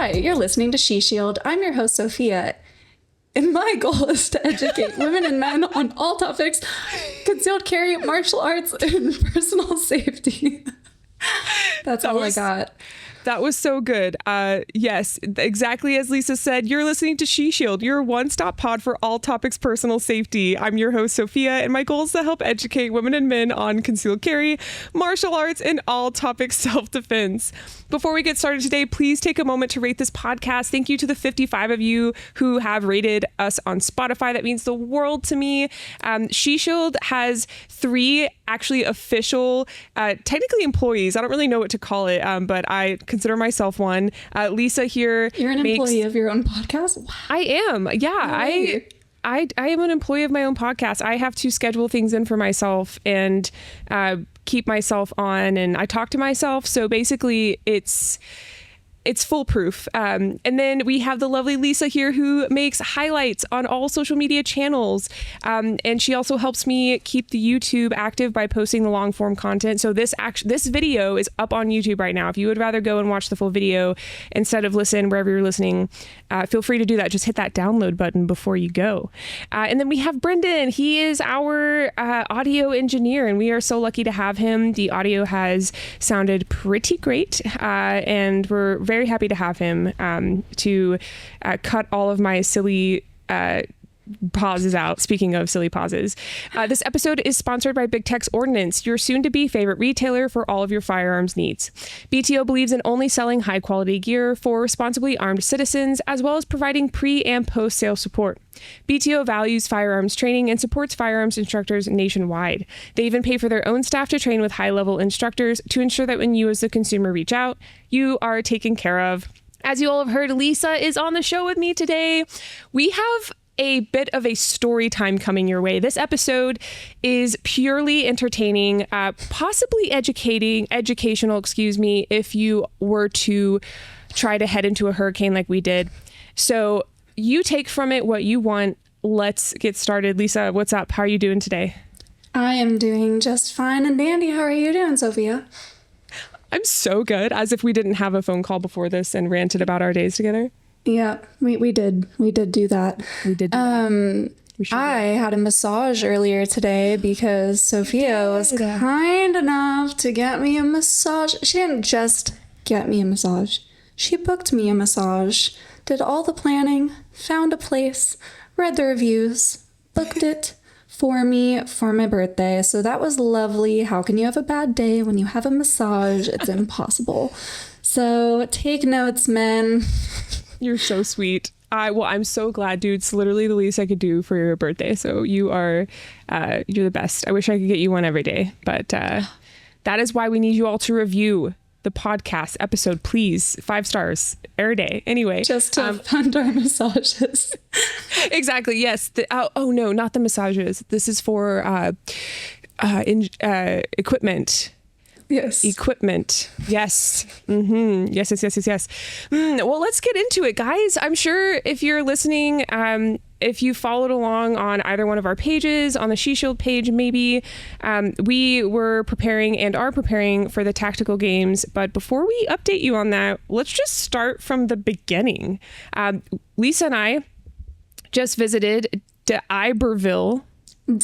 Hi, you're listening to She Shield. I'm your host, Sophia, and my goal is to educate women and men on all topics, concealed carry, martial arts, and personal safety. That's all I got. That was so good. Yes, exactly as Lisa said, you're listening to She Shield, your one-stop pod for all topics personal safety. I'm your host, Sophia, and my goal is to help educate women and men on concealed carry, martial arts, and all topics self-defense. Before we get started today, please take a moment to rate this podcast. Thank you to the 55 of you who have rated us on Spotify. That means the world to me. She Shield has 3 actually official, technically employees. I don't really know what to call it, but I consider myself one. Lisa here. You're an employee of your own podcast? Wow. I am. Yeah. I am an employee of my own podcast. I have to schedule things in for myself and keep myself on, and I talk to myself. So basically it's foolproof. And then we have the lovely Lisa here who makes highlights on all social media channels. And she also helps me keep the YouTube active by posting the long form content. So this video is up on YouTube right now. If you would rather go and watch the full video instead of listen wherever you're listening, feel free to do that. Just hit that download button before you go. And then we have Brendan. He is our audio engineer, and we are so lucky to have him. The audio has sounded pretty great, and we're very happy to have him to cut all of my silly pauses out. Speaking of silly pauses, this episode is sponsored by Big Tech's Ordnance, your soon-to-be favorite retailer for all of your firearms needs. BTO believes in only selling high-quality gear for responsibly armed citizens, as well as providing pre- and post-sale support. BTO values firearms training and supports firearms instructors nationwide. They even pay for their own staff to train with high-level instructors to ensure that when you as the consumer reach out, you are taken care of. As you all have heard, Lisa is on the show with me today. We have a bit of a story time coming your way. This episode is purely entertaining, possibly educational, if you were to try to head into a hurricane like we did. So you take from it what you want. Let's get started. Lisa, what's up? How are you doing today? I am doing just fine and dandy. How are you doing, Sophia? I'm so good, as if we didn't have a phone call before this and ranted about our days together. Yeah, we did do that. We did do that. I had a massage earlier today because Sophia was kind enough to get me a massage. She didn't just get me a massage. She booked me a massage, did all the planning, found a place, read the reviews, booked it for me for my birthday. So that was lovely. How can you have a bad day when you have a massage? It's impossible. So take notes, men. You're so sweet. I'm so glad, dude. It's literally the least I could do for your birthday. So you're the best. I wish I could get you one every day, but that is why we need you all to review the podcast episode, please. 5 stars every day. Anyway, just to fund our massages. Exactly. Yes. Oh no, not the massages. This is for equipment. Yes. Equipment. Yes. Mm-hmm. Yes. Well, let's get into it, guys. I'm sure if you're listening, if you followed along on either one of our pages, on the She Shield page, maybe, we were preparing and are preparing for the tactical games. But before we update you on that, let's just start from the beginning. Lisa and I just visited D'Iberville. And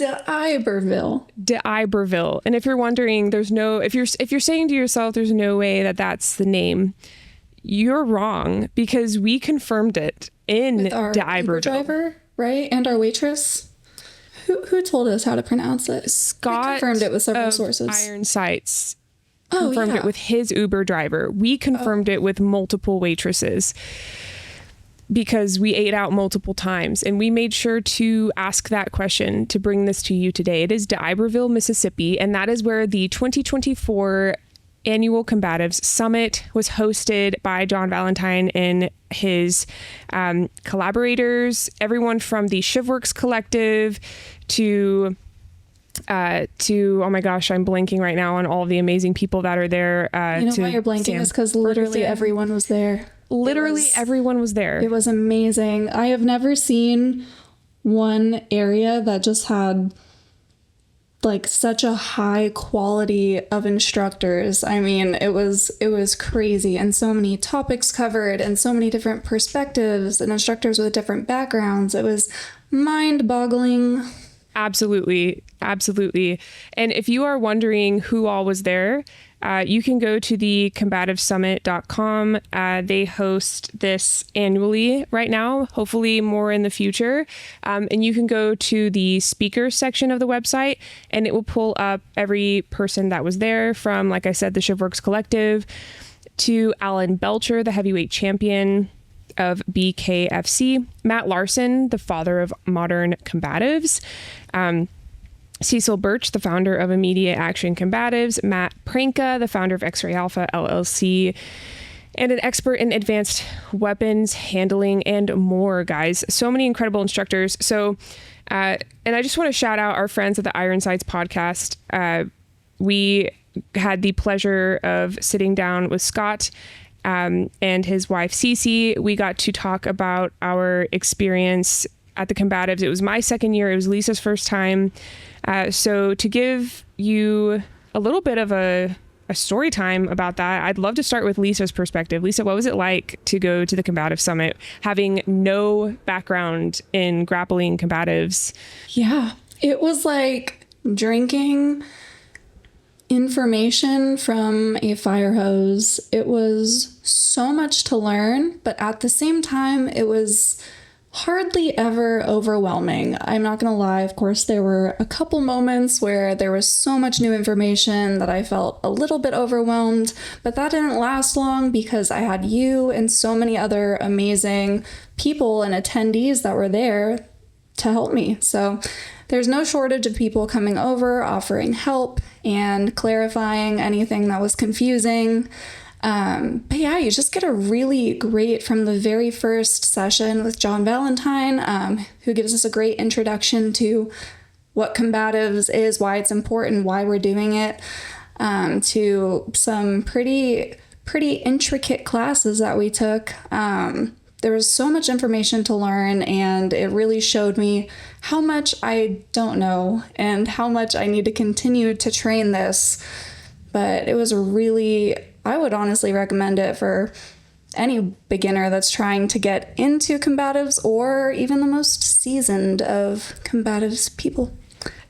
if you're wondering, if you're saying to yourself, there's no way that that's the name, you're wrong, because we confirmed it in D'Iberville. Driver, right? And our waitress. Who told us how to pronounce it? Scott confirmed it with several sources. Iron Sights confirmed it with his Uber driver. We confirmed it with multiple waitresses, because we ate out multiple times, and we made sure to ask that question to bring this to you today. It is D'Iberville, Mississippi, and that is where the 2024 annual Combatives Summit was hosted by John Valentine and his collaborators, everyone from the Shivworks Collective to oh my gosh, I'm blanking right now on all the amazing people that are there. Why you're blanking is because literally everyone was there. Everyone was there. It was amazing. I have never seen one area that just had like such a high quality of instructors. I mean, it was crazy, and so many topics covered and so many different perspectives and instructors with different backgrounds. It was mind-boggling. Absolutely. Absolutely. And if you are wondering who all was there, you can go to the combativesummit.com. They host this annually right now, hopefully more in the future. And you can go to the speakers section of the website, and it will pull up every person that was there, from, like I said, the Shivworks Collective to Alan Belcher, the heavyweight champion of BKFC, Matt Larson, the father of modern combatives, Cecil Birch, the founder of Immediate Action Combatives, Matt Pranka, the founder of X-Ray Alpha LLC, and an expert in advanced weapons handling and more, guys. So many incredible instructors. So, and I just want to shout out our friends at the Ironsides podcast. We had the pleasure of sitting down with Scott and his wife, Cece. We got to talk about our experience at the Combatives. It was my second year. It was Lisa's first time. So to give you a little bit of a story time about that, I'd love to start with Lisa's perspective. Lisa, what was it like to go to the Combatives Summit, having no background in grappling combatives? Yeah, it was like drinking information from a fire hose. It was so much to learn, but at the same time, it was hardly ever overwhelming. I'm not gonna lie, of course, there were a couple moments where there was so much new information that I felt a little bit overwhelmed, but that didn't last long because I had you and so many other amazing people and attendees that were there to help me. So there's no shortage of people coming over, offering help and clarifying anything that was confusing. But yeah, you just get a really great, from the very first session with John Valentine, who gives us a great introduction to what combatives is, why it's important, why we're doing it, to some pretty intricate classes that we took. There was so much information to learn, and it really showed me how much I don't know and how much I need to continue to train this. But it was really, I would honestly recommend it for any beginner that's trying to get into combatives, or even the most seasoned of combatives people.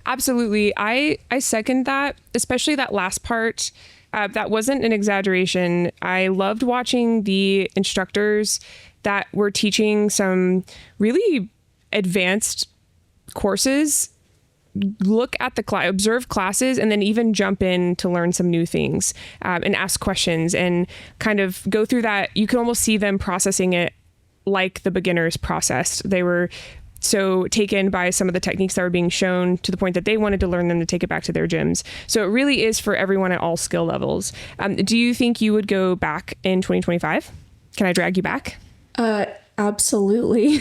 Absolutely. I second that, especially that last part. That wasn't an exaggeration. I loved watching the instructors that were teaching some really advanced courses look at the observe classes, and then even jump in to learn some new things, and ask questions and kind of go through that. You can almost see them processing it like the beginners processed. They were so taken by some of the techniques that were being shown to the point that they wanted to learn them to take it back to their gyms. So it really is for everyone at all skill levels. Do you think you would go back in 2025? Can I drag you back? Absolutely.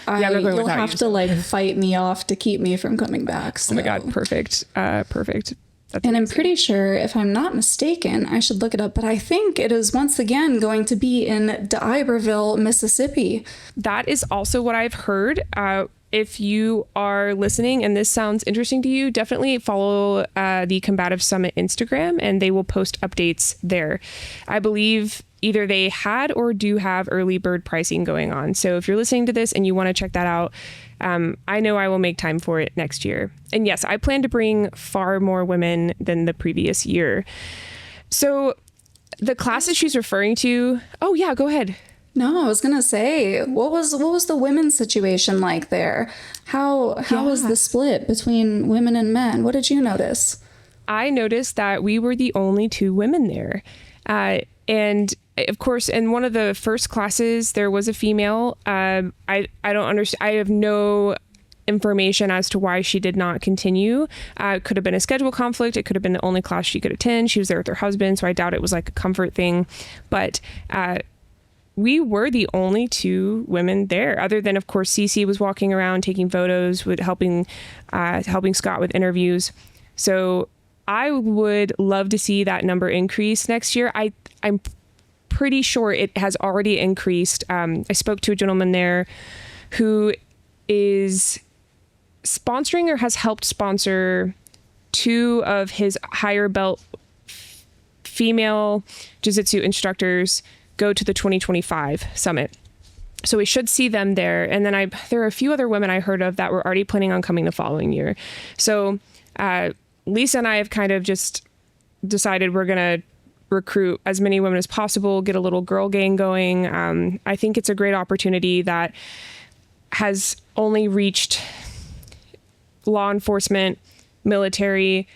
You'll have you, to like fight me off to keep me from coming back. So. Oh my God. Perfect. Perfect. That's amazing. I'm pretty sure, if I'm not mistaken, I should look it up, but I think it is once again going to be in D'Iberville, Mississippi. That is also what I've heard. If you are listening and this sounds interesting to you, definitely follow the Combatives Summit Instagram, and they will post updates there. I believe either they had or do have early bird pricing going on. So if you're listening to this and you want to check that out, I know I will make time for it next year. And yes, I plan to bring far more women than the previous year. So the classes she's referring to, oh yeah, go ahead. No, I was gonna say, what was the women's situation like there? How was the split between women and men? What did you notice? I noticed that we were the only two women there. And of course, in one of the first classes, there was a female. I don't understand. I have no information as to why she did not continue. It could have been a schedule conflict. It could have been the only class she could attend. She was there with her husband, so I doubt it was like a comfort thing. But we were the only two women there, other than, of course, Cece was walking around taking photos, with helping Scott with interviews. So I would love to see that number increase next year. I'm pretty sure it has already increased. I spoke to a gentleman there who is sponsoring or has helped sponsor 2 of his higher belt female jiu-jitsu instructors go to the 2025 summit. So we should see them there. And then there are a few other women I heard of that were already planning on coming the following year. So Lisa and I have kind of just decided we're going to recruit as many women as possible, get a little girl gang going. I think it's a great opportunity that has only reached law enforcement, military,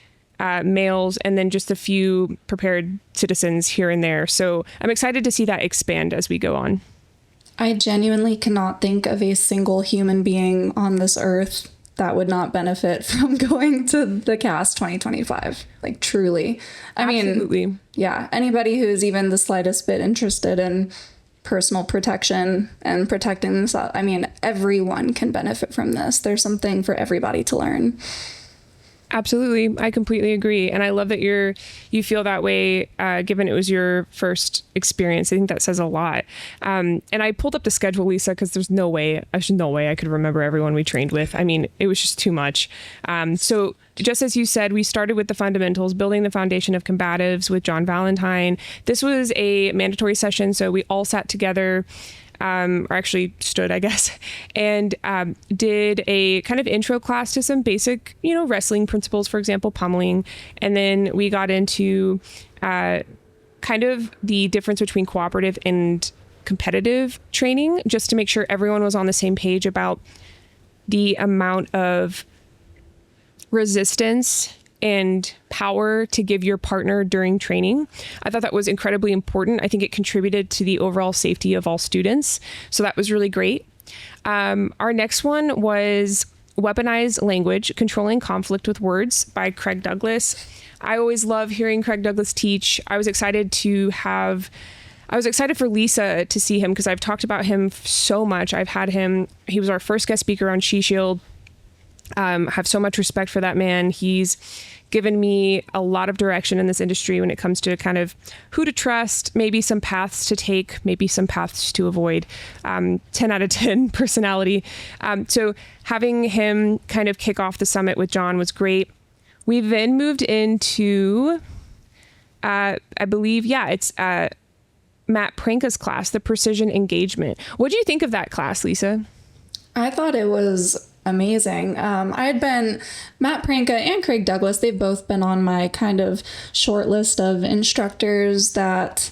males, and then just a few prepared citizens here and there. So I'm excited to see that expand as we go on. I genuinely cannot think of a single human being on this earth that would not benefit from going to the CAS 2025. Like, truly. Absolutely. I mean, yeah, anybody who's even the slightest bit interested in personal protection and protecting themselves, I mean, everyone can benefit from this. There's something for everybody to learn. Absolutely. I completely agree. And I love that you feel that way, given it was your first experience. I think that says a lot. And I pulled up the schedule, Lisa, because there's no way I could remember everyone we trained with. I mean, it was just too much. So just as you said, we started with the fundamentals, building the foundation of combatives with John Valentine. This was a mandatory session. So we all sat together, or actually stood, I guess, and did a kind of intro class to some basic, wrestling principles, for example, pummeling. And then we got into kind of the difference between cooperative and competitive training, just to make sure everyone was on the same page about the amount of resistance and power to give your partner during training. I thought that was incredibly important. I think it contributed to the overall safety of all students. So that was really great. Our next one was Weaponized Language, Controlling Conflict with Words by Craig Douglas. I always love hearing Craig Douglas teach. I was excited for Lisa to see him because I've talked about him so much. He was our first guest speaker on She Shield. Have so much respect for that man. He's given me a lot of direction in this industry when it comes to kind of who to trust, maybe some paths to take, maybe some paths to avoid. 10 out of 10 personality. So having him kind of kick off the summit with John was great. We then moved into, I believe, it's Matt Pranka's class, the Precision Engagement. What do you think of that class, Lisa? I thought it was amazing. I had been, Matt Pranka and Craig Douglas, they've both been on my kind of short list of instructors that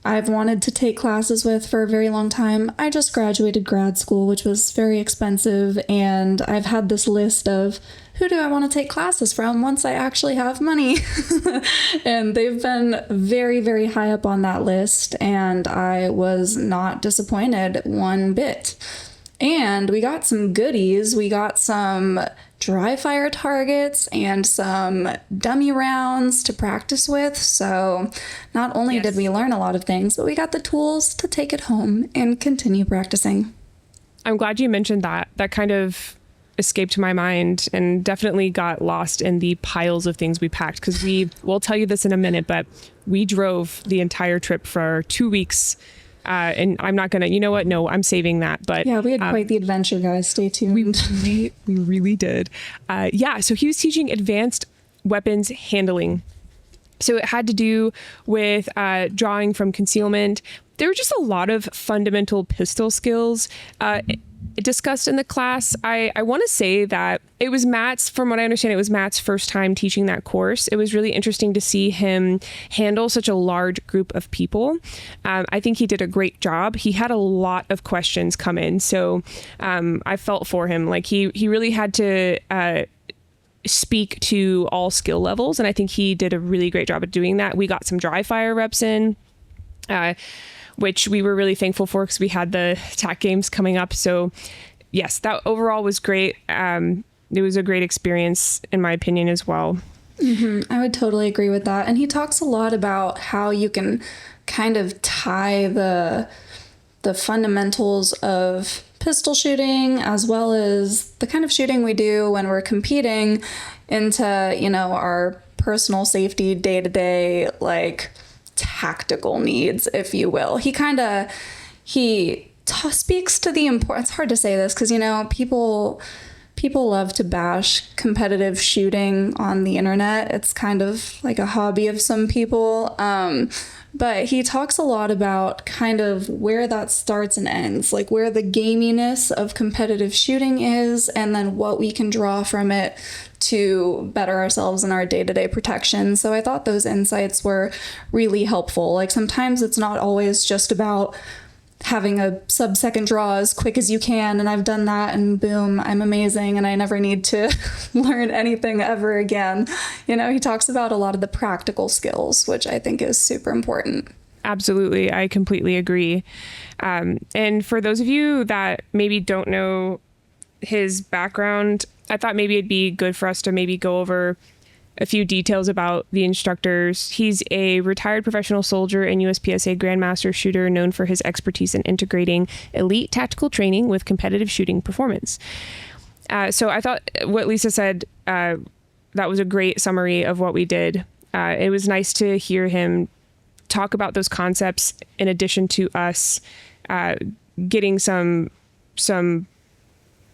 I've wanted to take classes with for a very long time. I just graduated grad school, which was very expensive, and I've had this list of who do I want to take classes from once I actually have money. And they've been very, very high up on that list, and I was not disappointed one bit. And we got some goodies. We got some dry fire targets and some dummy rounds to practice with. So not only did we learn a lot of things, but we got the tools to take it home and continue practicing. I'm glad you mentioned that. That kind of escaped my mind and definitely got lost in the piles of things we packed, because we'll tell you this in a minute, but we drove the entire trip for 2 weeks. And I'm not gonna, no, I'm saving that. But yeah, we had quite the adventure, guys. Stay tuned. We really did. So he was teaching advanced weapons handling. So it had to do with drawing from concealment. There were just a lot of fundamental pistol skills discussed in the class. I want to say that it was from what I understand, it was Matt's first time teaching that course. It was really interesting to see him handle such a large group of people. I think he did a great job. He had a lot of questions come in. So I felt for him. Like he really had to speak to all skill levels. And I think he did a really great job at doing that. We got some dry fire reps in, which we were really thankful for because we had the TAC games coming up. So yes, that overall was great. It was a great experience in my opinion as well. Mm-hmm. I would totally agree with that. And he talks a lot about how you can kind of tie the fundamentals of pistol shooting as well as the kind of shooting we do when we're competing into, our personal safety day-to-day, like tactical needs, if you will. He speaks to the importance. It's hard to say this because, people people love to bash competitive shooting on the internet. It's kind of like a hobby of some people. But he talks a lot about kind of where that starts and ends, like where the gaminess of competitive shooting is, and then what we can draw from it to better ourselves in our day-to-day protection. So I thought those insights were really helpful. Like sometimes it's not always just about having a sub-second draw as quick as you can, and I've done that and boom, I'm amazing and I never need to learn anything ever again. You know, he talks about a lot of the practical skills, which I think is super important. Absolutely. I completely agree. And for those of you that maybe don't know his background, I thought maybe it'd be good for us to maybe go over a few details about the instructors. He's a retired professional soldier and USPSA Grandmaster shooter known for his expertise in integrating elite tactical training with competitive shooting performance. So I thought what Lisa said, that was a great summary of what we did. It was nice to hear him talk about those concepts in addition to us getting some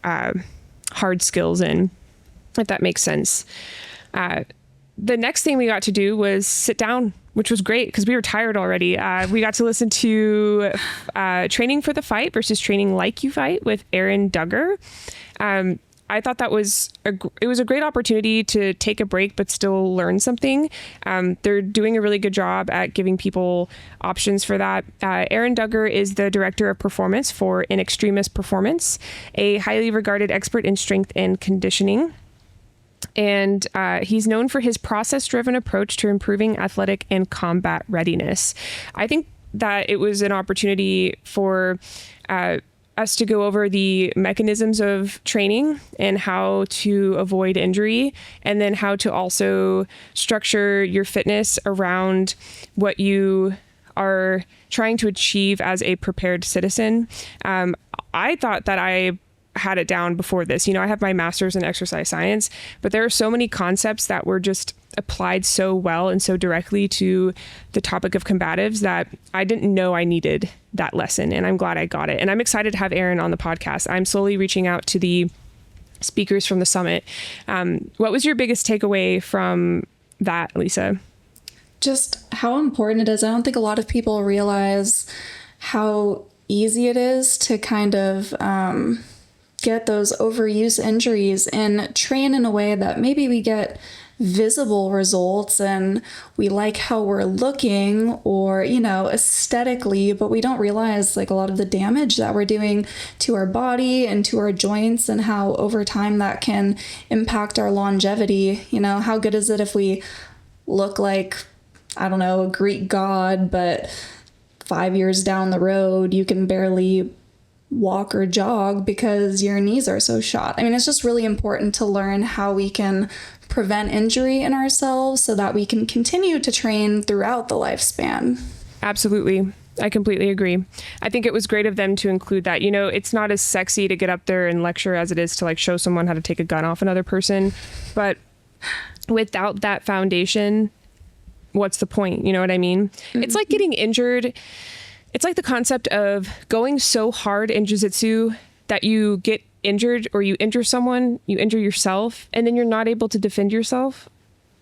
hard skills in, if that makes sense. The next thing we got to do was sit down, which was great because we were tired already. We got to listen to Training for the Fight versus Training Like You Fight with Aaron Duggar. I thought that was it was a great opportunity to take a break but still learn something. They're doing a really good job at giving people options for that. Aaron Duggar is the director of performance for In Extremis Performance, a highly regarded expert in strength and conditioning. And he's known for his process-driven approach to improving athletic and combat readiness. I think that it was an opportunity for us to go over the mechanisms of training and how to avoid injury, and then how to also structure your fitness around what you are trying to achieve as a prepared citizen. I thought that I had it down before this. You know, I have my master's in exercise science, but there are so many concepts that were just applied so well and so directly to the topic of combatives that I didn't know I needed that lesson. And I'm glad I got it. And I'm excited to have Aaron on the podcast. I'm slowly reaching out to the speakers from the summit. What was your biggest takeaway from that, Lisa? Just how important it is. I don't think a lot of people realize how easy it is to kind of get those overuse injuries and train in a way that maybe we get visible results and we like how we're looking, or, you know, aesthetically, but we don't realize like a lot of the damage that we're doing to our body and to our joints, and how over time that can impact our longevity. You know, how good is it if we look like, I don't know, a Greek god, but 5 years down the road you can barely walk or jog because your knees are so shot. I mean, it's just really important to learn how we can prevent injury in ourselves so that we can continue to train throughout the lifespan. Absolutely. I completely agree. I think it was great of them to include that. You know, it's not as sexy to get up there and lecture as it is to like show someone how to take a gun off another person. But without that foundation, what's the point? You know what I mean? Mm-hmm. It's like getting injured. It's like the concept of going so hard in jiu-jitsu that you get injured, or you injure someone, you injure yourself, and then you're not able to defend yourself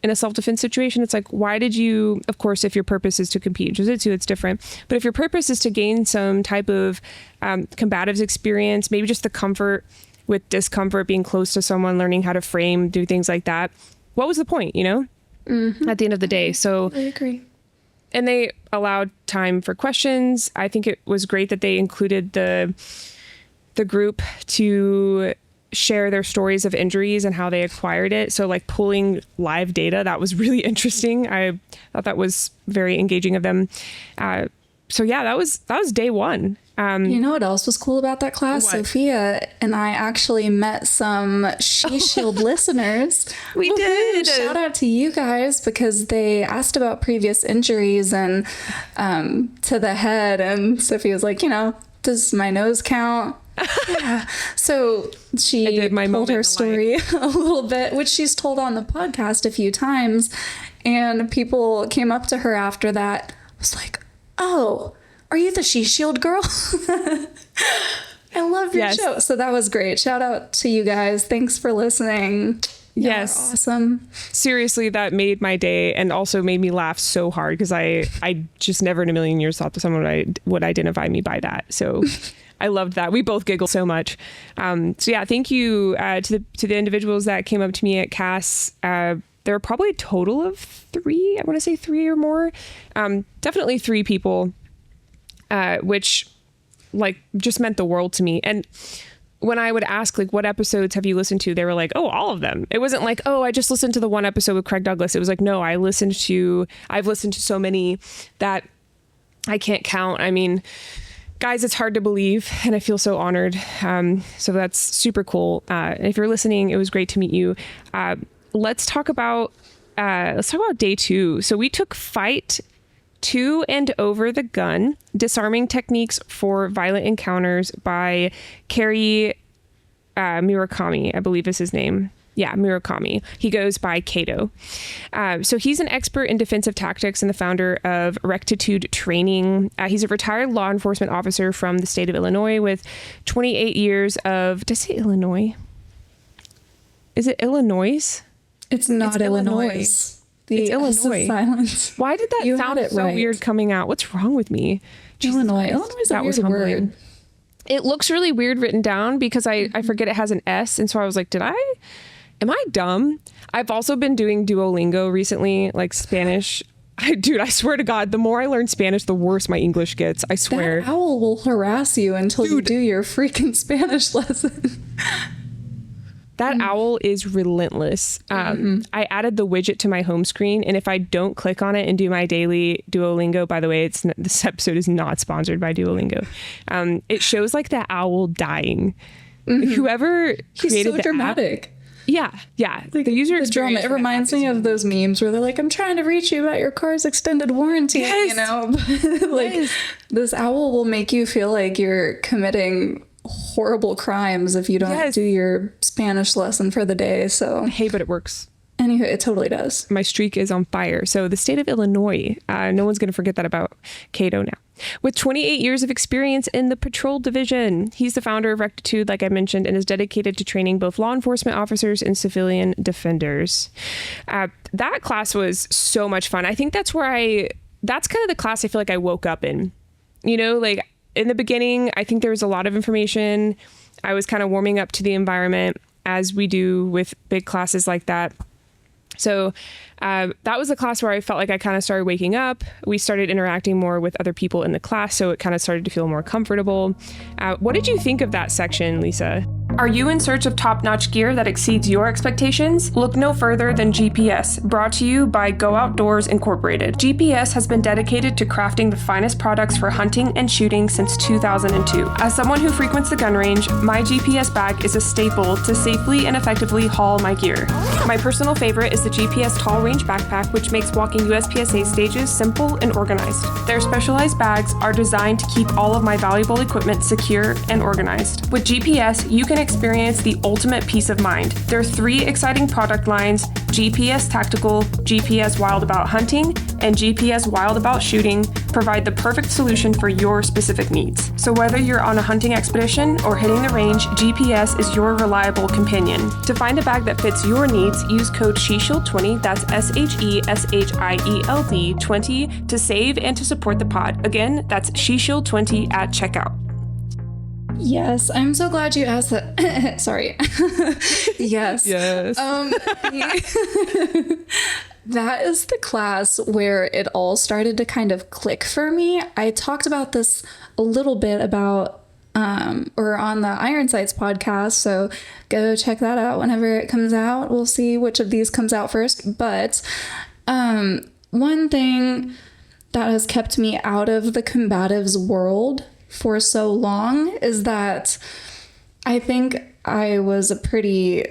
in a self-defense situation. It's like, why did you, of course, if your purpose is to compete in jiu-jitsu, it's different. But if your purpose is to gain some type of combatives experience, maybe just the comfort with discomfort, being close to someone, learning how to frame, do things like that, what was the point, you know, at the end of the day? So I agree. And they allowed time for questions. I think it was great that they included the group to share their stories of injuries and how they acquired it. So like pulling live data, that was really interesting. I thought that was very engaging of them. So yeah, that was day one. You know what else was cool about that class? What? Sophia and I actually met some She Shield listeners. We did. Shout out to you guys, because they asked about previous injuries and to the head, and Sophia was like, you know, does my nose count? Yeah. So she told her story a little bit, which she's told on the podcast a few times, and people came up to her after that, was like, oh, are you the She Shield girl? I love your Yes. show. So that was great. Shout out to you guys. Thanks for listening. Y'all are Yes. awesome. Seriously, that made my day and also made me laugh so hard because I just never in a million years thought that someone would identify me by that. So I loved that. We both giggled so much. So yeah, thank you to the individuals that came up to me at CAS. There are probably a total of 3. I want to say 3 or more. Definitely 3 people, which like just meant the world to me. And when I would ask, like, what episodes have you listened to? They were like, oh, all of them. It wasn't like, oh, I just listened to the one episode with Craig Douglas. It was like, no, I've listened to so many that I can't count. I mean, guys, it's hard to believe, and I feel so honored. So that's super cool. If you're listening, it was great to meet you. Let's talk about day 2. So we took Fight To and Over the Gun, Disarming Techniques for Violent Encounters by Kerry Murakami, I believe is his name. Yeah, Murakami. He goes by Kato. So he's an expert in defensive tactics and the founder of Rectitude Training. He's a retired law enforcement officer from the state of Illinois with 28 years of... Did I say Illinois? Is it Illinois? It's not Illinois. It's The Illinois. of silence. Why did that You sound had it so right. weird coming out? What's wrong with me? Jesus Illinois. Christ. Illinois is a That was weird humbling. word. It looks really weird written down because I forget it has an S. And so I was like, am I dumb? I've also been doing Duolingo recently, like Spanish. Dude, I swear to God, the more I learn Spanish, the worse my English gets. I swear. That owl will harass you until you do your freaking Spanish lesson. That owl is relentless. I added the widget to my home screen, and if I don't click on it and do my daily Duolingo, by the way, this episode is not sponsored by Duolingo. It shows like the owl dying. Whoever He's created so the dramatic. app, yeah. Like, the user the drama. experience. It reminds me of those memes where they're like, "I'm trying to reach you about your car's extended warranty." Yes. You know, like Yes. this owl will make you feel like you're committing horrible crimes if you don't Yes. do your Spanish lesson for the day. So Hey, but it works. anywho, it totally does. My streak is on fire. So the state of Illinois, no one's going to forget that about Cato now. With 28 years of experience in the patrol division, he's the founder of Rectitude, like I mentioned, and is dedicated to training both law enforcement officers and civilian defenders. That class was so much fun. I think that's kind of the class I feel like I woke up in. You know, like in the beginning, I think there was a lot of information. I was kind of warming up to the environment, as we do with big classes like that. So that was a class where I felt like I kind of started waking up. We started interacting more with other people in the class, so it kind of started to feel more comfortable. What did you think of that section, Lisa? Are you in search of top-notch gear that exceeds your expectations? Look no further than GPS, brought to you by Go Outdoors Incorporated. GPS has been dedicated to crafting the finest products for hunting and shooting since 2002. As someone who frequents the gun range, my GPS bag is a staple to safely and effectively haul my gear. My personal favorite is the GPS Tall Range Backpack, which makes walking USPSA stages simple and organized. Their specialized bags are designed to keep all of my valuable equipment secure and organized. With GPS, you can experience the ultimate peace of mind. There are 3 exciting product lines: GPS Tactical, GPS Wild About Hunting, and GPS Wild About Shooting provide the perfect solution for your specific needs. So whether you're on a hunting expedition or hitting the range, GPS is your reliable companion. To find a bag that fits your needs, use code SHESHIELD20, that's SHESHIELD 20, to save and to support the pod. Again, that's SHESHIELD20 at checkout. Yes, I'm so glad you asked that. Sorry. Yes. Yes. That is the class where it all started to kind of click for me. I talked about this a little bit or on the Iron Sights podcast, so go check that out whenever it comes out. We'll see which of these comes out first. But one thing that has kept me out of the combatives world for so long is that I think I was a pretty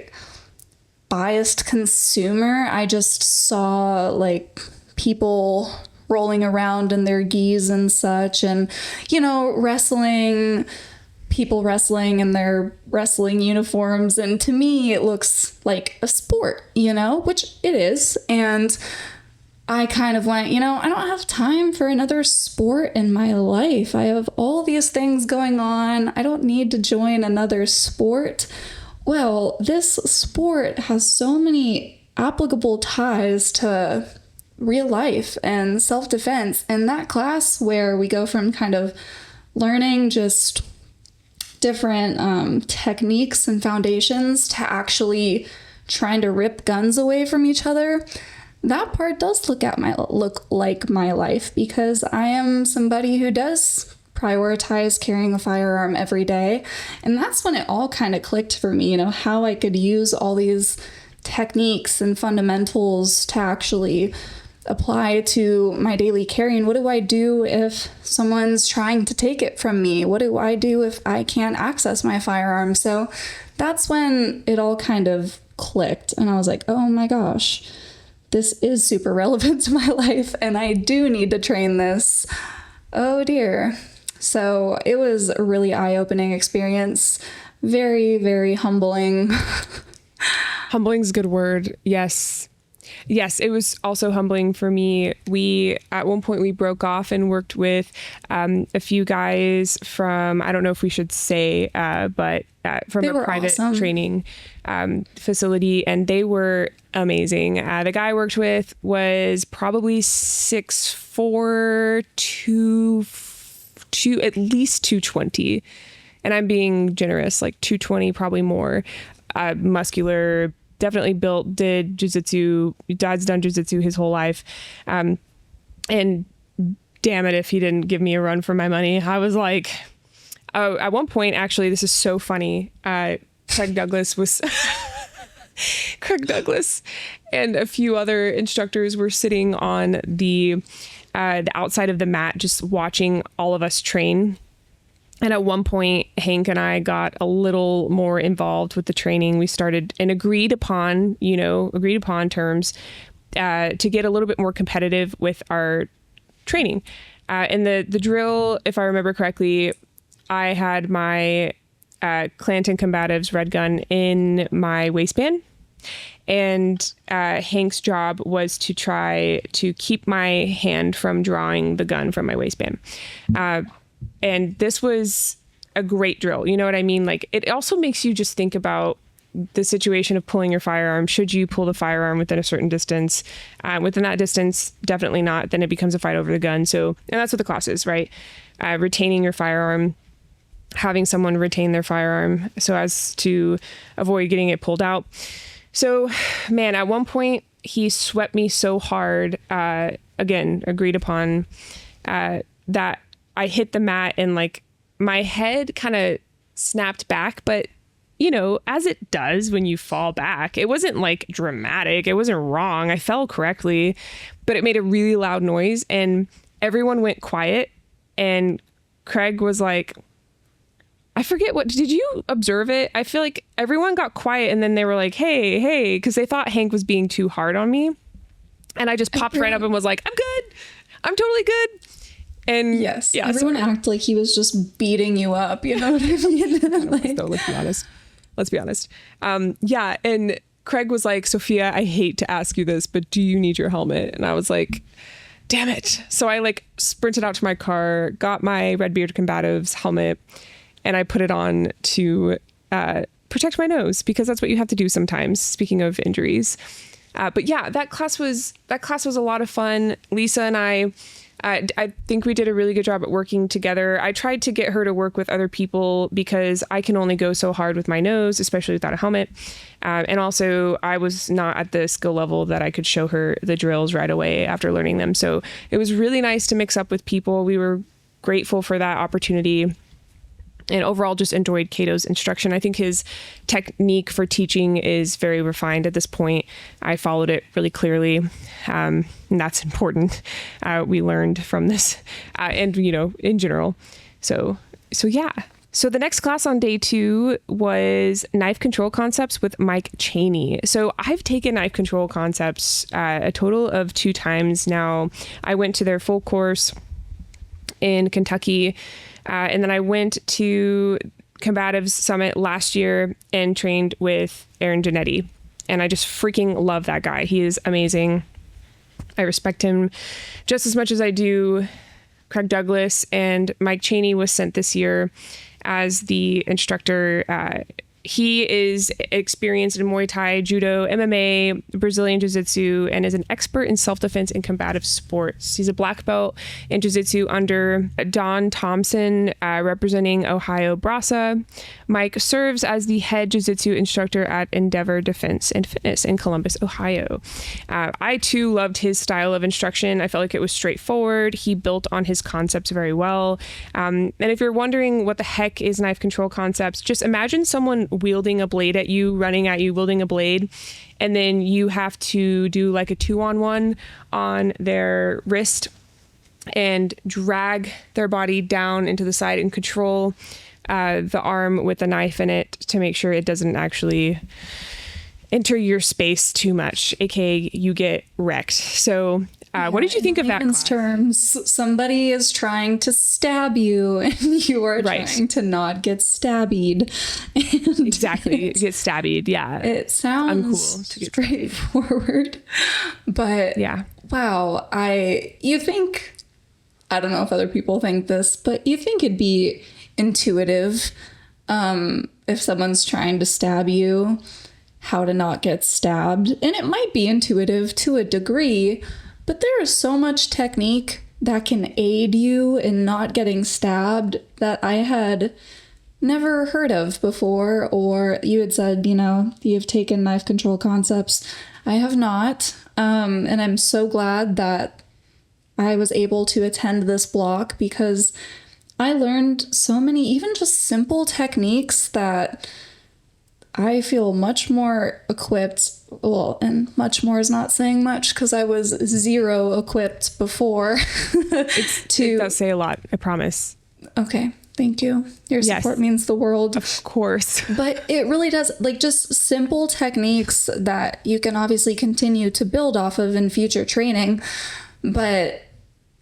biased consumer. I just saw like people rolling around in their gis and such, and people wrestling in their wrestling uniforms, and to me it looks like a sport, which it is. And I kind of went, I don't have time for another sport in my life. I have all these things going on. I don't need to join another sport. Well, this sport has so many applicable ties to real life and self-defense. And that class where we go from kind of learning just different techniques and foundations to actually trying to rip guns away from each other, that part does look like my life, because I am somebody who does prioritize carrying a firearm every day. And that's when it all kind of clicked for me, how I could use all these techniques and fundamentals to actually apply to my daily carrying. What do I do if someone's trying to take it from me? What do I do if I can't access my firearm? So that's when it all kind of clicked, and I was like, oh my gosh, this is super relevant to my life, and I do need to train this. Oh dear. So it was a really eye-opening experience. Very, very humbling. Humbling's a good word. Yes. Yes, it was also humbling for me. At one point we broke off and worked with a few guys from, I don't know if we should say, but from a private training facility, and they were amazing. The guy I worked with was probably 6'4", at least 220. And I'm being generous, like 220, probably more. Muscular, definitely built, did jiu-jitsu. Dad's done jiu-jitsu his whole life. And damn it if he didn't give me a run for my money. I was like, oh, at one point, actually, this is so funny. Craig Douglas and a few other instructors were sitting on the outside of the mat, just watching all of us train. And at one point, Hank and I got a little more involved with the training. We started and agreed upon terms to get a little bit more competitive with our training. And the drill, if I remember correctly, I had my Clanton Combatives red gun in my waistband. And Hank's job was to try to keep my hand from drawing the gun from my waistband. And this was a great drill. You know what I mean? Like, it also makes you just think about the situation of pulling your firearm. Should you pull the firearm within a certain distance? Within that distance, definitely not. Then it becomes a fight over the gun. So, and that's what the class is, right? Retaining your firearm, having someone retain their firearm so as to avoid getting it pulled out. So, man, at one point he swept me so hard, again, agreed upon, that I hit the mat and like my head kind of snapped back, but as it does when you fall back, it wasn't like dramatic. It wasn't wrong. I fell correctly, but it made a really loud noise and everyone went quiet. And Craig was like, I forget did you observe it? I feel like everyone got quiet and then they were like, hey, because they thought Hank was being too hard on me. And I just popped right up and was like, I'm good. I'm totally good. And yes, yeah, everyone acted like he was just beating you up. You know what I mean? Like, let's be honest. Yeah. And Craig was like, Sophia, I hate to ask you this, but do you need your helmet? And I was like, damn it. So I like sprinted out to my car, got my Redbeard Combatives helmet, and I put it on to protect my nose, because that's what you have to do sometimes, speaking of injuries. But yeah, that class was a lot of fun. Lisa and I think we did a really good job at working together. I tried to get her to work with other people because I can only go so hard with my nose, especially without a helmet. And also I was not at the skill level that I could show her the drills right away after learning them. So it was really nice to mix up with people. We were grateful for that opportunity. And overall just enjoyed Cato's instruction. I think his technique for teaching is very refined at this point. I followed it really clearly, and that's important. We learned from this, and in general. So yeah. So the next class on day 2 was knife control concepts with Mike Cheney. So I've taken knife control concepts a total of 2 times now. I went to their full course in Kentucky. And then I went to Combatives Summit last year and trained with Aaron Genetti. And I just freaking love that guy. He is amazing. I respect him just as much as I do Craig Douglas, and Mike Chaney was sent this year as the instructor. He is experienced in Muay Thai, Judo, MMA, Brazilian Jiu-Jitsu, and is an expert in self-defense and combative sports. He's a black belt in Jiu-Jitsu under Don Thompson, representing Ohio Brasa. Mike serves as the head Jiu-Jitsu instructor at Endeavor Defense and Fitness in Columbus, Ohio. I, too, loved his style of instruction. I felt like it was straightforward. He built on his concepts very well. And if you're wondering what the heck is knife control concepts, just imagine someone wielding a blade at you, running at you, wielding a blade, and then you have to do like a 2-on-1 on their wrist and drag their body down into the side and control the arm with the knife in it to make sure it doesn't actually enter your space too much, aka you get wrecked. So what did you think of that class? Terms, somebody is trying to stab you and you are trying to not get stabbied. And exactly. Get stabbied. Yeah. It sounds uncool, straightforward, but yeah. Wow. You think, I don't know if other people think this, but you think it'd be intuitive if someone's trying to stab you, how to not get stabbed. And it might be intuitive to a degree, but there is so much technique that can aid you in not getting stabbed that I had never heard of before. Or you had said, you've taken knife control concepts. I have not. And I'm so glad that I was able to attend this block because I learned so many, even just simple techniques that I feel much more equipped. Well, and much more is not saying much because I was zero equipped before. It does say a lot, I promise. Okay, thank you. Your support means the world. Of course. But it really does, like just simple techniques that you can obviously continue to build off of in future training. But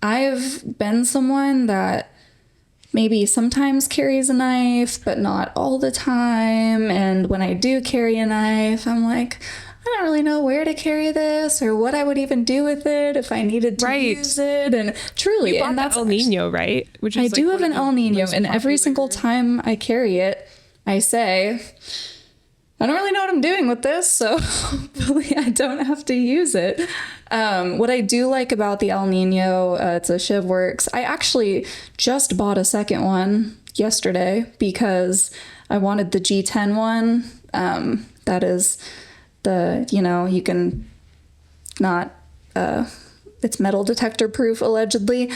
I've been someone that maybe sometimes carries a knife, but not all the time. And when I do carry a knife, I'm like, I don't really know where to carry this or what I would even do with it if I needed to use it. And truly, and that's El Nino, right? Which is I do have an El Nino, and every single time I carry it, I say, I don't really know what I'm doing with this, so hopefully I don't have to use it. What I do like about the El Nino, it's a ShivWorks. I actually just bought a second one yesterday because I wanted the G10 one. That is the, you can not, it's metal detector proof allegedly.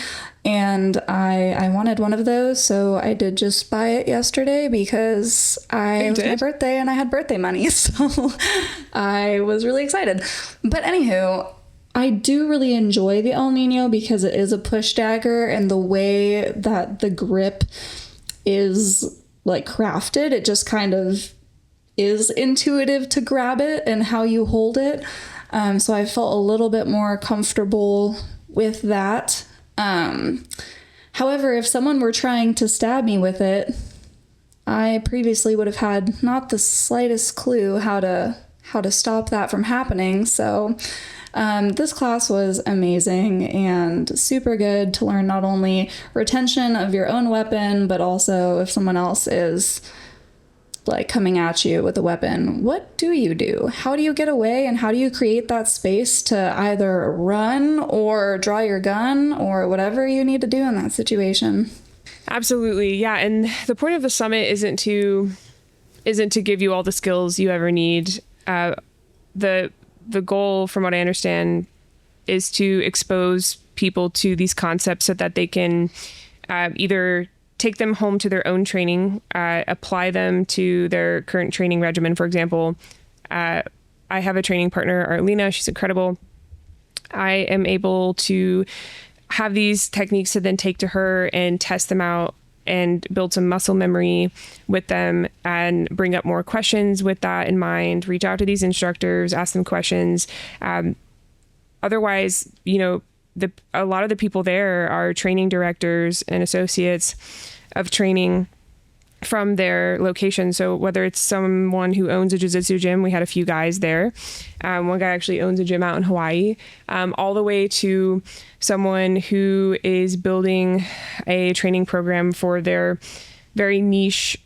And I wanted one of those. So I did just buy it yesterday because it was my birthday and I had birthday money. So I was really excited. But anywho, I do really enjoy the El Nino because it is a push dagger, and the way that the grip is like crafted, it just kind of is intuitive to grab it and how you hold it. So I felt a little bit more comfortable with that. However, if someone were trying to stab me with it, I previously would have had not the slightest clue how to stop that from happening. So this class was amazing and super good to learn not only retention of your own weapon, but also if someone else is like coming at you with a weapon, what do you do? How do you get away, and how do you create that space to either run or draw your gun or whatever you need to do in that situation? Absolutely. Yeah. And the point of the summit isn't to give you all the skills you ever need. The goal, from what I understand, is to expose people to these concepts so that they can either take them home to their own training, apply them to their current training regimen. For example, I have a training partner, Arlena. She's incredible. I am able to have these techniques to then take to her and test them out and build some muscle memory with them and bring up more questions with that in mind, reach out to these instructors, ask them questions. Otherwise, a lot of the people there are training directors and associates of training from their location. So whether it's someone who owns a jiu-jitsu gym, we had a few guys there. One guy actually owns a gym out in Hawaii, all the way to someone who is building a training program for their very niche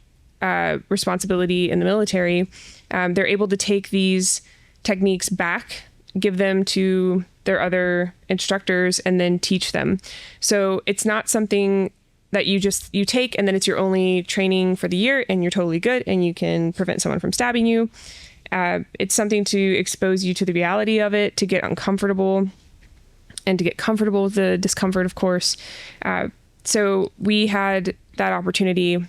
responsibility in the military. They're able to take these techniques back, give them to their other instructors, and then teach them. So it's not something that you take and then it's your only training for the year and you're totally good and you can prevent someone from stabbing you. It's something to expose you to the reality of it, to get uncomfortable and to get comfortable with the discomfort, of course. So we had that opportunity.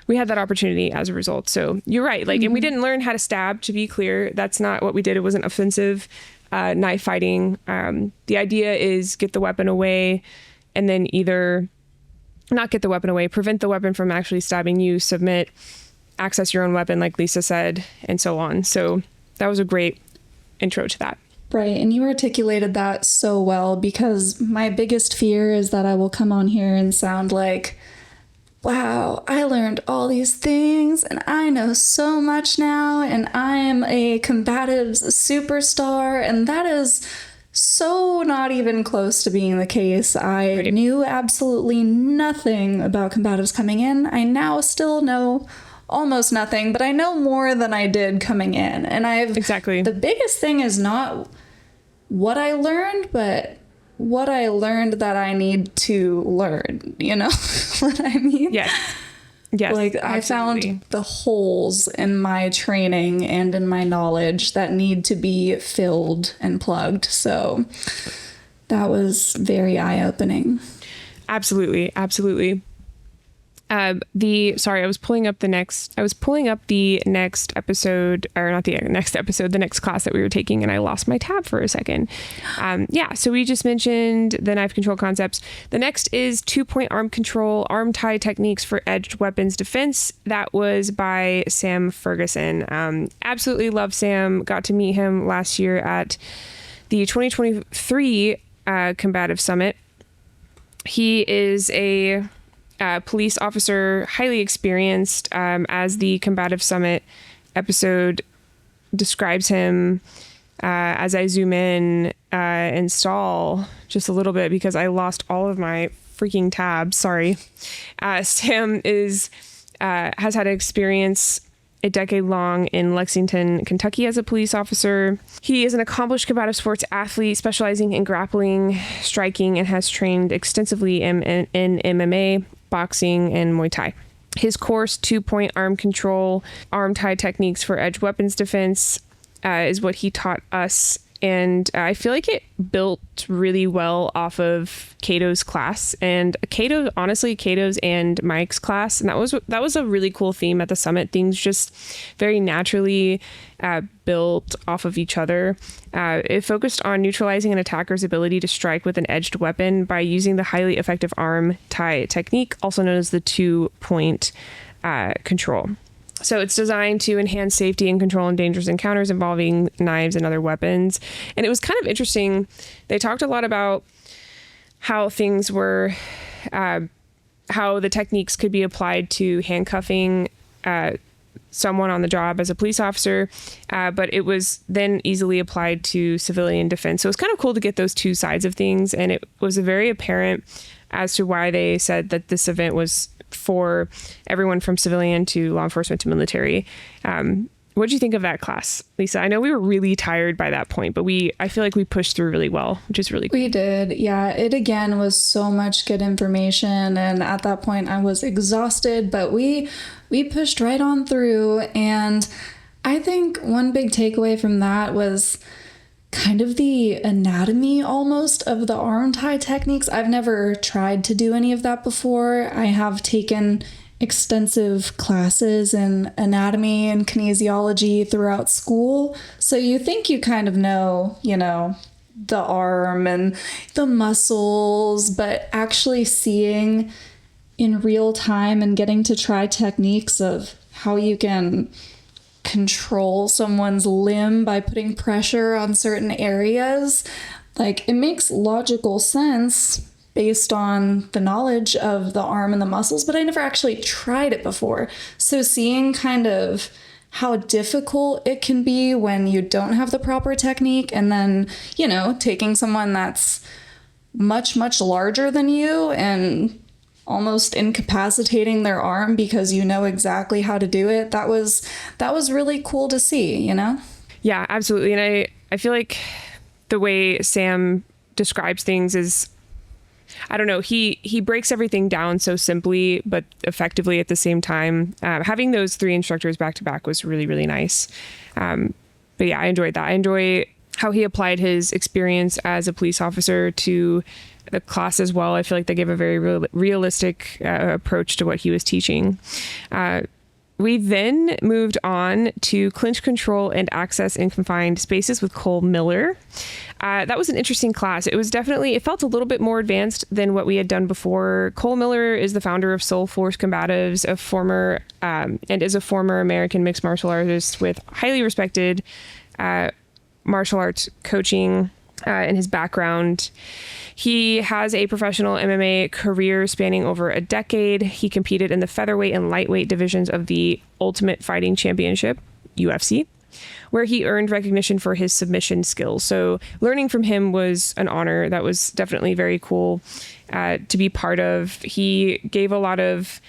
As a result. So you're right. Like, and we didn't learn how to stab, to be clear. That's not what we did. It wasn't offensive knife fighting. The idea is get the weapon away and then either not get the weapon away, prevent the weapon from actually stabbing you, submit, access your own weapon, like Lisa said, and so on. So that was a great intro to that. Right. And you articulated that so well, because my biggest fear is that I will come on here and sound like, wow, I learned all these things and I know so much now and I am a combatives superstar. And that is so not even close to being the case. I knew absolutely nothing about combatives coming in. I now still know almost nothing, but I know more than I did coming in. And the biggest thing is not what I learned, but what I learned that I need to learn, you know what I mean? Yes. Like, absolutely. I found the holes in my training and in my knowledge that need to be filled and plugged. So that was very eye-opening. Absolutely. I was pulling up the next episode, or not the next episode, the next class that we were taking, and I lost my tab for a second. So we just mentioned the knife control concepts. The next is 2-point arm control, arm tie techniques for edged weapons defense. That was by Sam Ferguson. Absolutely love Sam. Got to meet him last year at the 2023 Combatives Summit. He is a police officer, highly experienced, as the Combatives Summit episode describes him. As I zoom in and stall just a little bit because I lost all of my freaking tabs. Sorry. Sam has had experience a decade long in Lexington, Kentucky as a police officer. He is an accomplished combative sports athlete specializing in grappling, striking, and has trained extensively in MMA, boxing, and Muay Thai. His course, 2-point arm control, arm tie techniques for edge weapons defense, is what he taught us. And I feel like it built really well off of Cato's class and Cato's and Mike's class. And that was a really cool theme at the summit. Things just very naturally built off of each other. It focused on neutralizing an attacker's ability to strike with an edged weapon by using the highly effective arm tie technique, also known as the 2-point control. So it's designed to enhance safety and control in dangerous encounters involving knives and other weapons. And it was kind of interesting. They talked a lot about how things were, how the techniques could be applied to handcuffing someone on the job as a police officer, but it was then easily applied to civilian defense. So it was kind of cool to get those two sides of things. And it was very apparent as to why they said that this event was for everyone from civilian to law enforcement to military. What did you think of that class, Lisa? I know we were really tired by that point, but I feel like we pushed through really well, which is really cool. We did. Yeah. It again was so much good information. And at that point I was exhausted, but we pushed right on through. And I think one big takeaway from that was kind of the anatomy almost of the arm tie techniques. I've never tried to do any of that before. I have taken extensive classes in anatomy and kinesiology throughout school. So you think you kind of know, the arm and the muscles, but actually seeing in real time and getting to try techniques of how you can control someone's limb by putting pressure on certain areas, like, it makes logical sense based on the knowledge of the arm and the muscles, but I never actually tried it before. So seeing kind of how difficult it can be when you don't have the proper technique, and then, you know, taking someone that's much, much larger than you and almost incapacitating their arm because you know exactly how to do it. That was really cool to see, you know? Yeah, absolutely. And I feel like the way Sam describes things is, I don't know, he breaks everything down so simply, but effectively at the same time. Having those 3 instructors back to back was really, really nice. But yeah, I enjoyed that. I enjoy how he applied his experience as a police officer to the class as well. I feel like they gave a very realistic approach to what he was teaching. We then moved on to clinch control and access in confined spaces with Cole Miller. That was an interesting class. It felt a little bit more advanced than what we had done before. Cole Miller is the founder of Soul Force Combatives, and is a former American mixed martial artist with highly respected martial arts coaching in his background. He has a professional MMA career spanning over a decade. He competed in the featherweight and lightweight divisions of the Ultimate Fighting Championship, UFC, where he earned recognition for his submission skills. So learning from him was an honor. That was definitely very cool to be part of. He gave a lot of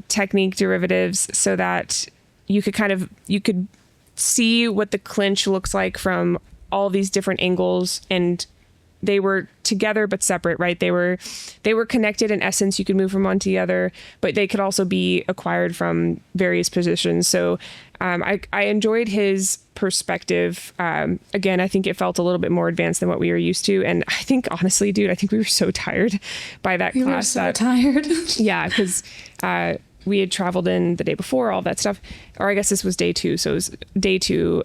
technique derivatives so that you could see what the clinch looks like from all these different angles, and they were together but separate, right? They were connected in essence. You could move from one to the other, but they could also be acquired from various positions. So I enjoyed his perspective. Again, I think it felt a little bit more advanced than what we were used to. And I think, honestly, dude, I think we were so tired by that class. We were so tired. Yeah, because we had traveled in the day before, all that stuff. Or I guess this was day 2. So it was day 2.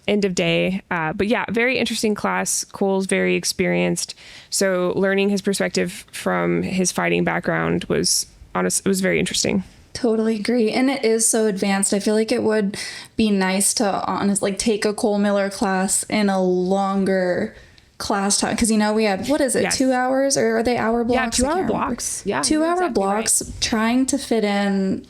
End of day. But yeah, very interesting class. Cole's very experienced. So learning his perspective from his fighting background was very interesting. Totally agree. And it is so advanced. I feel like it would be nice to take a Cole Miller class in a longer class time. Because, you know, we had, 2 hours, or are they hour blocks? Yeah, 2 hour blocks. Yeah. 2 hour exactly blocks, right. Trying to fit in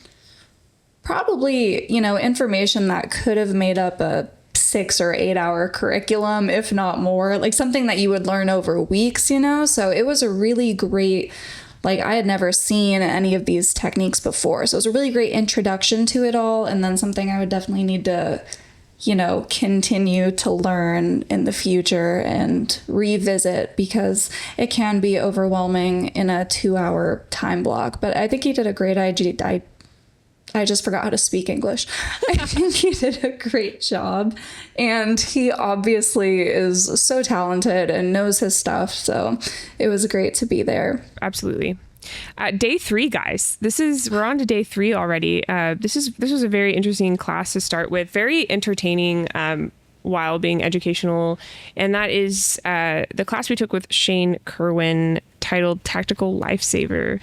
probably, you know, information that could have made up a 6 or 8 hour curriculum, if not more, like something that you would learn over weeks, you know? So it was a really great, I had never seen any of these techniques before. So it was a really great introduction to it all. And then something I would definitely need to, you know, continue to learn in the future and revisit, because it can be overwhelming in a 2 hour time block. But I think he did a great I just forgot how to speak English. I think he did a great job, and he obviously is so talented and knows his stuff. So it was great to be there. Absolutely. Day 3, guys. We're on to day 3 already. This was a very interesting class to start with. Very entertaining, while being educational. And that is the class we took with Shane Kerwin, titled Tactical Lifesaver.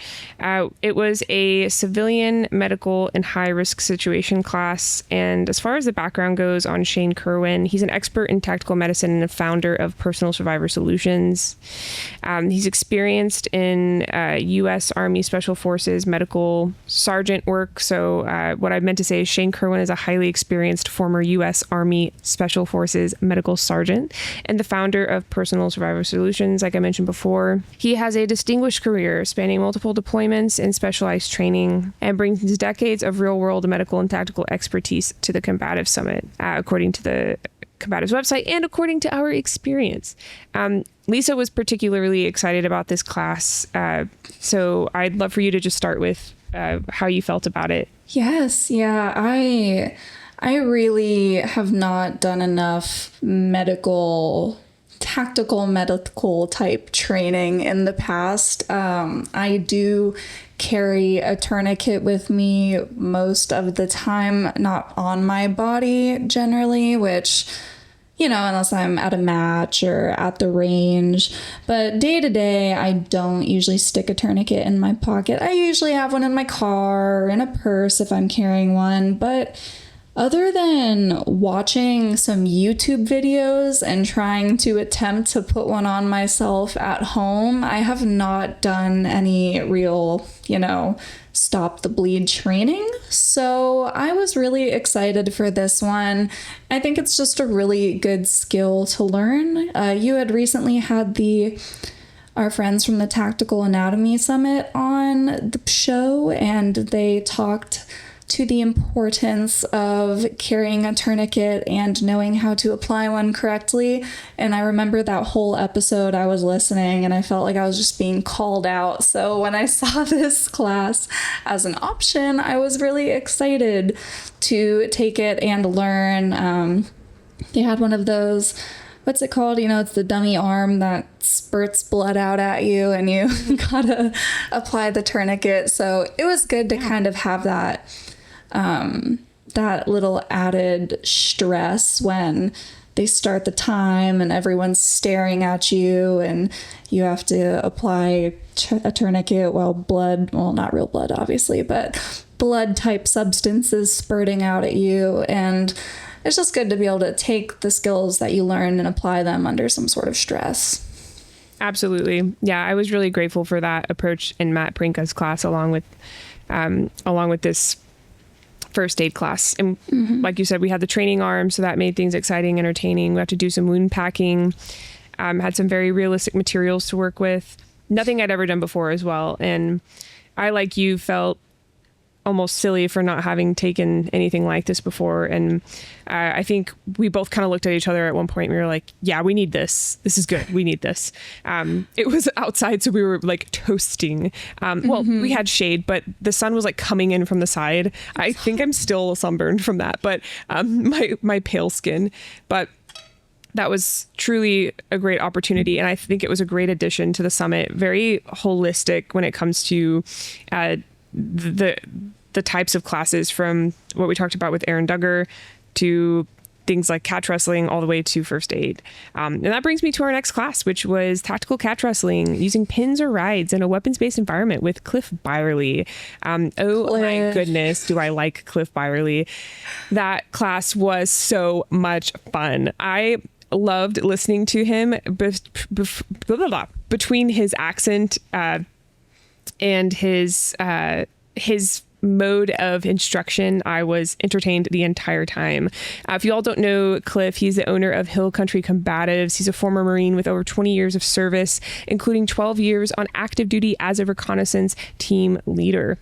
It was a civilian, medical, and high-risk situation class. And as far as the background goes on Shane Kerwin, he's an expert in tactical medicine and a founder of Personal Survivor Solutions. He's experienced in U.S. Army Special Forces medical sergeant work. So what I meant to say is Shane Kerwin is a highly experienced former U.S. Army Special Forces medical sergeant and the founder of Personal Survivor Solutions, like I mentioned before. He has a distinguished career spanning multiple deployments and specialized training, and brings decades of real-world medical and tactical expertise to the Combatives Summit, according to the Combatives website and according to our experience. Lisa was particularly excited about this class, so I'd love for you to just start with how you felt about it. Yes, yeah, I really have not done enough tactical medical type training in the past. I do carry a tourniquet with me most of the time, not on my body generally, which, you know, unless I'm at a match or at the range. But day to day, I don't usually stick a tourniquet in my pocket. I usually have one in my car or in a purse if I'm carrying one, but Other than watching some YouTube videos and trying to attempt to put one on myself at home, I have not done any real, stop the bleed training. So I was really excited for this one. I think it's just a really good skill to learn. You had recently had our friends from the Tactical Anatomy Summit on the show, and they talked to the importance of carrying a tourniquet and knowing how to apply one correctly. And I remember that whole episode I was listening and I felt like I was just being called out. So when I saw this class as an option, I was really excited to take it and learn. They had one of those, what's it called? It's the dummy arm that spurts blood out at you and you gotta apply the tourniquet. So it was good to kind of have that little added stress when they start the time and everyone's staring at you and you have to apply a tourniquet while not real blood obviously, but blood type substances spurting out at you. And it's just good to be able to take the skills that you learn and apply them under some sort of stress. Absolutely. Yeah, I was really grateful for that approach in Matt Prinka's class along with this first aid class. And like you said, we had the training arm, so that made things exciting, entertaining. We had to do some wound packing, had some very realistic materials to work with. Nothing I'd ever done before as well. And I, like you, felt almost silly for not having taken anything like this before. And I think we both kind of looked at each other at one point and we were like, yeah, we need this. This is good. We need this. It was outside, so we were like toasting. Well, we had shade, but the sun was like coming in from the side. I think I'm still sunburned from that, but my pale skin. But that was truly a great opportunity. And I think it was a great addition to the summit. Very holistic when it comes to the types of classes, from what we talked about with Aaron Duggar to things like catch wrestling all the way to first aid. And that brings me to our next class, which was tactical catch wrestling using pins or rides in a weapons-based environment with Cliff Byerly. My goodness, do I like Cliff Byerly. That class was so much fun. I loved listening to him between his accent and his mode of instruction. I was entertained the entire time. If you all don't know Cliff, he's the owner of Hill Country Combatives. He's a former Marine with over 20 years of service, including 12 years on active duty as a reconnaissance team leader.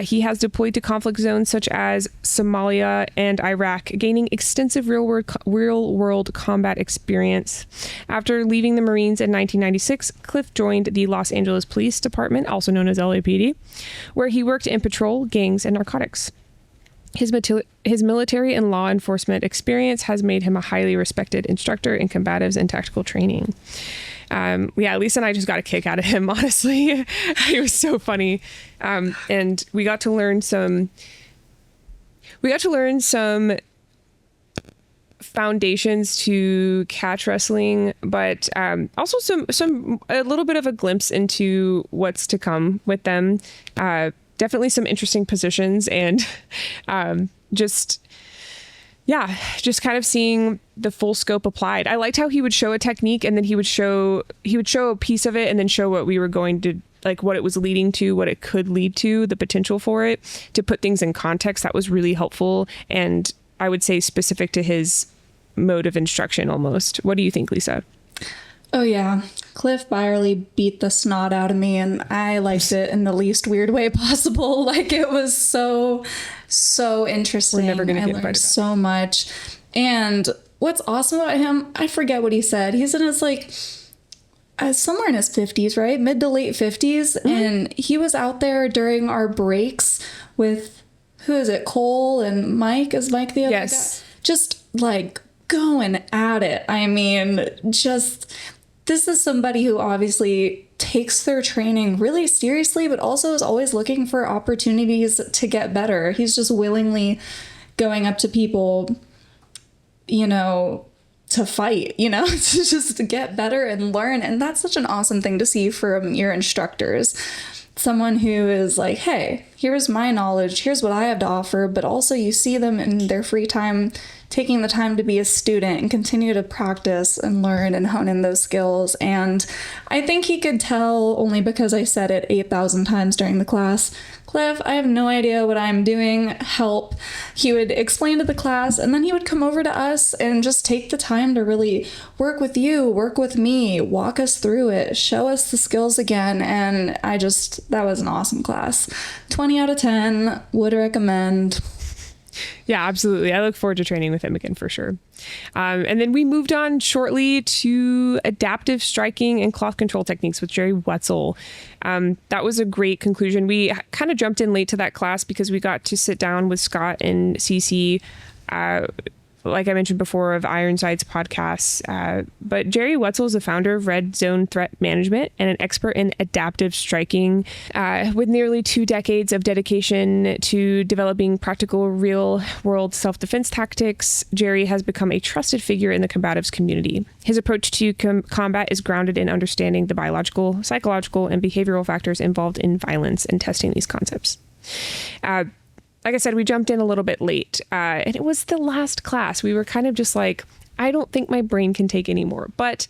He has deployed to conflict zones such as Somalia and Iraq, gaining extensive real-world combat experience. After leaving the Marines in 1996, Cliff joined the Los Angeles Police Department, also known as LAPD, where he worked in patrol, gangs, and narcotics. His military and law enforcement experience has made him a highly respected instructor in combatives and tactical training. Lisa and I just got a kick out of him, honestly. He was so funny. And we got to learn some foundations to catch wrestling, but also a little bit of a glimpse into what's to come with them. Definitely some interesting positions, and just kind of seeing the full scope applied. I liked how he would show a technique and then he would show a piece of it and then show what we were going to, like, what it was leading to, what it could lead to, the potential for it, to put things in context. That was really helpful, and I would say specific to his mode of instruction almost. What do you think, Lisa? Oh yeah, Cliff Byerly beat the snot out of me, and I liked it in the least weird way possible. Like, it was so interesting. We're never gonna get learned so much. And what's awesome about him, I forget what he said. He's in his somewhere in his 50s, right? Mid to late 50s. Mm-hmm. And he was out there during our breaks with, who is it, Cole and Mike? Is Mike the other guy? Just like going at it. I mean, this is somebody who obviously takes their training really seriously, but also is always looking for opportunities to get better. He's just willingly going up to people, to fight, to just get better and learn. And that's such an awesome thing to see from your instructors. Someone who is like, hey, here's my knowledge, here's what I have to offer, but also you see them in their free time taking the time to be a student and continue to practice and learn and hone in those skills. And I think he could tell, only because I said it 8,000 times during the class, Cliff, I have no idea what I'm doing, help. He would explain to the class, and then he would come over to us and just take the time to really work with you, work with me, walk us through it, show us the skills again. And that was an awesome class. 20 out of 10, would recommend. Yeah, absolutely. I look forward to training with him again for sure. And then we moved on shortly to adaptive striking and cloth control techniques with Jerry Wetzel. That was a great conclusion. We kind of jumped in late to that class because we got to sit down with Scott and Cece, like I mentioned before, of Ironside's podcasts. But Jerry Wetzel is the founder of Red Zone Threat Management and an expert in adaptive striking. With nearly 2 decades of dedication to developing practical, real-world self-defense tactics, Jerry has become a trusted figure in the combatives community. His approach to combat is grounded in understanding the biological, psychological, and behavioral factors involved in violence and testing these concepts. Like I said, we jumped in a little bit late, and it was the last class. We were kind of just like, I don't think my brain can take anymore. But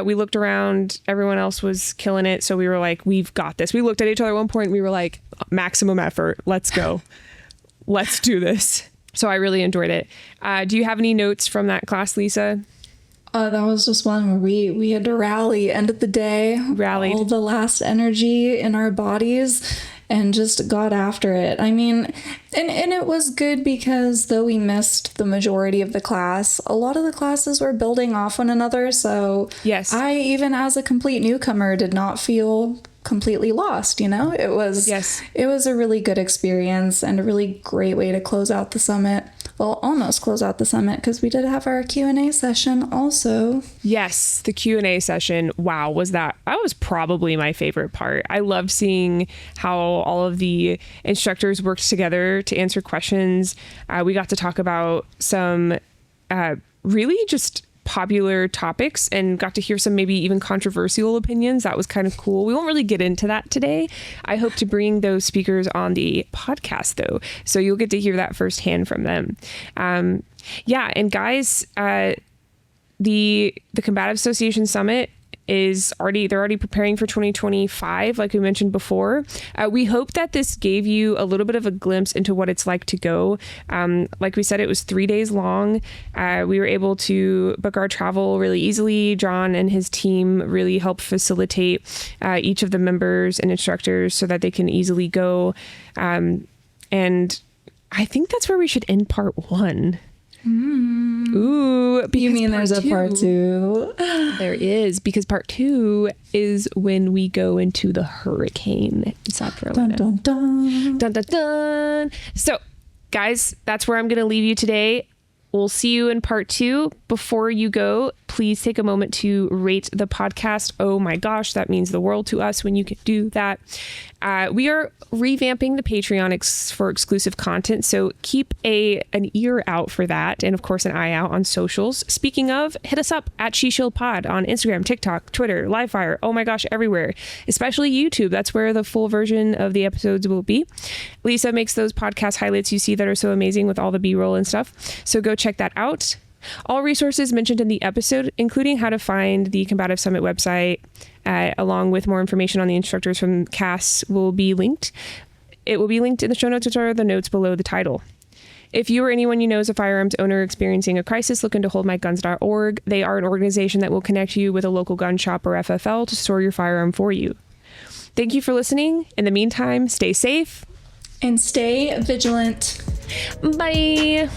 we looked around, everyone else was killing it. So we were like, we've got this. We looked at each other at one point and we were like, maximum effort. Let's go. Let's do this. So I really enjoyed it. Do you have any notes from that class, Lisa? That was just one where we had to rally, end of the day, rallied all the last energy in our bodies and just got after it. I mean, and it was good because though we missed the majority of the class, a lot of the classes were building off one another. So yes, I, even as a complete newcomer, did not feel completely lost. It was a really good experience and a really great way to close out the summit. Well, almost close out the summit, because we did have our Q&A session also. Yes, the Q&A session. Wow, that was probably my favorite part. I loved seeing how all of the instructors worked together to answer questions. We got to talk about some really just popular topics and got to hear some maybe even controversial opinions. That was kind of cool. We won't really get into that today. I hope to bring those speakers on the podcast though, so you'll get to hear that firsthand from them. And guys, the Combatives Association Summit they're already preparing for 2025, like we mentioned before. We hope that this gave you a little bit of a glimpse into what it's like to go. Like we said, it was 3 days long. We were able to book our travel really easily. John and his team really helped facilitate each of the members and instructors so that they can easily go. And I think that's where we should end part 1. Ooh, you mean there's a part 2? There is, because part 2 is when we go into the hurricane in South Carolina. Dun, dun, dun. Dun, dun, dun. So, guys, that's where I'm going to leave you today. We'll see you in part 2. Before you go, please take a moment to rate the podcast. Oh my gosh, that means the world to us when you can do that. We are revamping the Patreon for exclusive content, so keep an ear out for that, and of course an eye out on socials. Speaking of, hit us up at She Shield Pod on Instagram, TikTok, Twitter, Livefire. Oh my gosh, everywhere, especially YouTube. That's where the full version of the episodes will be. Lisa makes those podcast highlights you see that are so amazing with all the B-roll and stuff, so go check that out. All resources mentioned in the episode, including how to find the Combative Summit website, along with more information on the instructors from CAS, will be linked. It will be linked in the show notes, which are the notes below the title. If you or anyone you know is a firearms owner experiencing a crisis, look into holdmyguns.org. They are an organization that will connect you with a local gun shop or FFL to store your firearm for you. Thank you for listening. In the meantime, stay safe. And stay vigilant. Bye.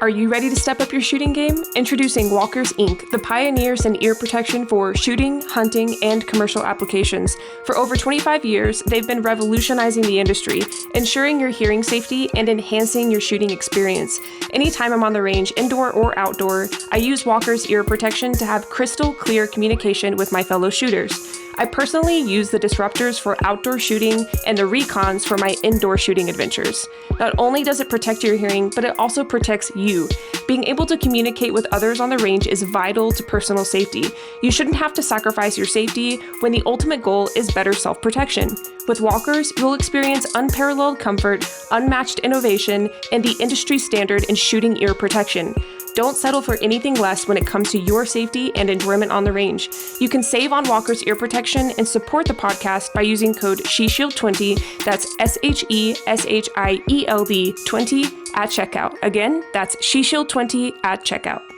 Are you ready to step up your shooting game? Introducing Walkers Inc., the pioneers in ear protection for shooting, hunting, and commercial applications. For over 25 years, they've been revolutionizing the industry, ensuring your hearing safety and enhancing your shooting experience. Anytime I'm on the range, indoor or outdoor, I use Walkers ear protection to have crystal clear communication with my fellow shooters. I personally use the disruptors for outdoor shooting and the recons for my indoor shooting adventures. Not only does it protect your hearing, but it also protects you. you. Being able to communicate with others on the range is vital to personal safety. You shouldn't have to sacrifice your safety when the ultimate goal is better self-protection. With walkers, you'll experience unparalleled comfort, unmatched innovation, and the industry standard in shooting ear protection. Don't settle for anything less when it comes to your safety and enjoyment on the range. You can save on Walker's ear protection and support the podcast by using code SHESHIELD20, that's SHESHIELD 20 at checkout. Again, that's SHESHIELD20 at checkout.